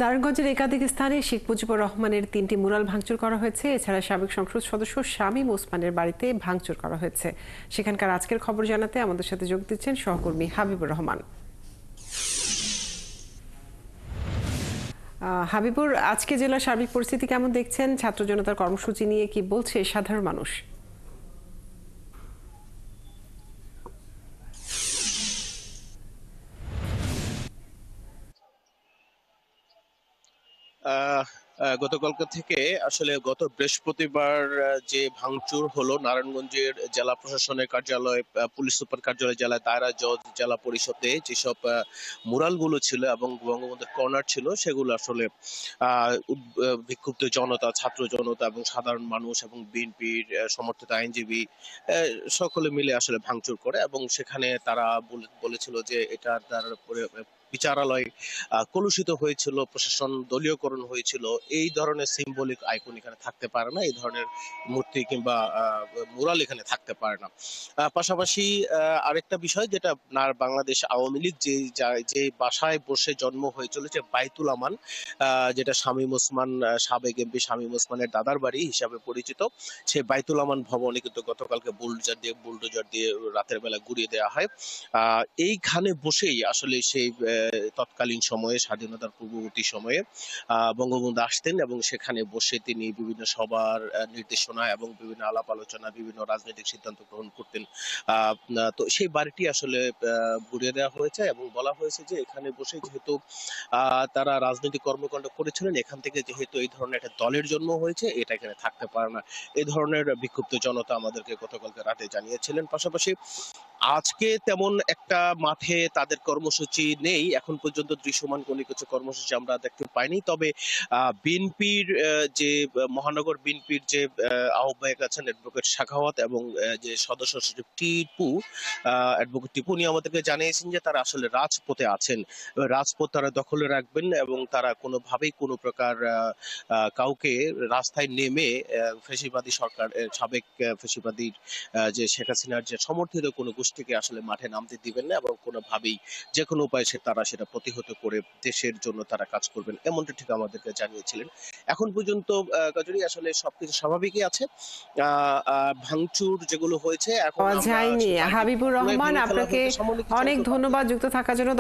নারায়ণগঞ্জের একাধিক স্থানে শেখ মুজিবুর রহমানের ৩টি মুরাল ভাঙচুর করা হয়েছে। এছাড়া সাবেক সংসদ সদস্য শামীম ওসমানের বাড়িতে ভাঙচুর করা হয়েছে। সেখানকার আজকের খবর জানাতে আমাদের সাথে যোগ দিচ্ছেন সহকর্মী হাবিবুর রহমান। হাবিবুর, আজকে জেলার সার্বিক পরিস্থিতি কেমন দেখছেন? ছাত্র জনতার কর্মসূচি নিয়ে কি বলছে সাধারণ মানুষ? গতকালকে থেকে আসলে গত বৃহস্পতিবার যে ভাঙচুর হলো নারায়ণগঞ্জের জেলা প্রশাসনের কার্যালয়, পুলিশ সুপার কার্যালয়, জেলা দায়রা জজ, জেলা পরিষদে যেসব মুরালগুলো ছিল এবং বঙ্গবন্ধুর কর্নার ছিল, সেগুলো আসলে বিক্ষুব্ধ জনতা, ছাত্র জনতা এবং সাধারণ মানুষ এবং বিএনপির সমর্থিত আইনজীবী সকলে মিলে আসলে ভাঙচুর করে এবং সেখানে তারা বলেছিল যে এটা তার উপরে বিচারালয় কলুষিত হয়েছিল, প্রশাসন দলীয়করণ হয়েছিল। এই ধরনের সিম্বলিক আইকন এখানে থাকতে পারে না, এই ধরনের মূর্তি কিংবা মুরাল এখানে থাকতে পারে না। পাশাপাশি আরেকটা বিষয়, যেটা বাংলাদেশ আওয়ামী লীগ যে বাসায় বসে জন্ম হয়ে চলেছে বাইতুল আমান, যেটা শামীম ওসমান, সাবেক এমপি শামীম ওসমানের দাদার বাড়ি হিসাবে পরিচিত, সেই বাইতুল আমান ভবনে কিন্তু গতকালকে বুলডোজার দিয়ে রাতের বেলা গুড়িয়ে দেওয়া হয়। এইখানে বসেই আসলে সেই তৎকালীন সময়ে, স্বাধীনতার পূর্ববর্তী সময়ে বঙ্গবন্ধু আসতেন এবং সেখানে বসে তিনি বিভিন্ন সভার নির্দেশনা এবং বিভিন্ন আলাপ আলোচনা, বিভিন্ন রাজনৈতিক সিদ্ধান্ত গ্রহণ করতেন। তো সেই বাড়িটি আসলে গুড়িয়ে দেওয়া হয়েছে এবং বলা হয়েছে যে এখানে বসে যেহেতু তারা রাজনৈতিক কর্মকাণ্ড করেছিলেন, এখান থেকে যেহেতু এই ধরনের একটা দলের জন্ম হয়েছে, এটা এখানে থাকতে পারে না। এই ধরনের বিক্ষুব্ধ জনতা আমাদেরকে গতকালকে রাতে জানিয়েছিলেন। পাশাপাশি আজকে তেমন একটা মাঠে তাদের কর্মসূচি নেই, এখন পর্যন্ত দৃশ্যমান কোনো কিছু কর্মসূচি আমরা দেখতে পাইনি। তবে বিএনপির যে মহানগর বিএনপির যে আহ্বায়ক আছেন অ্যাডভোকেট সাখাওয়াত এবং যে সদস্য সচিব অ্যাডভোকেট টিপু, উনি আমাদেরকে জানিয়েছেন যে তারা আসলে রাজপথে আছেন, রাজপথ তারা দখলে রাখবেন এবং তারা কোনোভাবেই কোনো প্রকার কাউকে রাস্তায় নেমে ফ্যাসিবাদী সরকার, সাবেক ফ্যাসিবাদী যে শেখ হাসিনার যে সমর্থিত কোনো গোষ্ঠীকে আসলে মাঠে নামতে দিবেন না এবং কোনোভাবেই যে কোনো উপায়ে তারা সেটা প্রতিহত করে দেশের জন্য তারা কাজ করবেন, এমনটা ঠিক আমাদেরকে জানিয়েছিলেন। এখন পর্যন্ত কাজরি আসলে সবকিছু স্বাভাবিকই আছে। ভাঙচুর যেগুলো হয়েছে এখন পাওয়া আমরা যায়নি। হাবিবুর রহমান, ভেঙে ফেলা আপনাকে হয়েছে, সামান্য কিছু অনেক অংশ বাদ দিয়ে। ধন্যবাদ যুক্ত থাকার জন্য।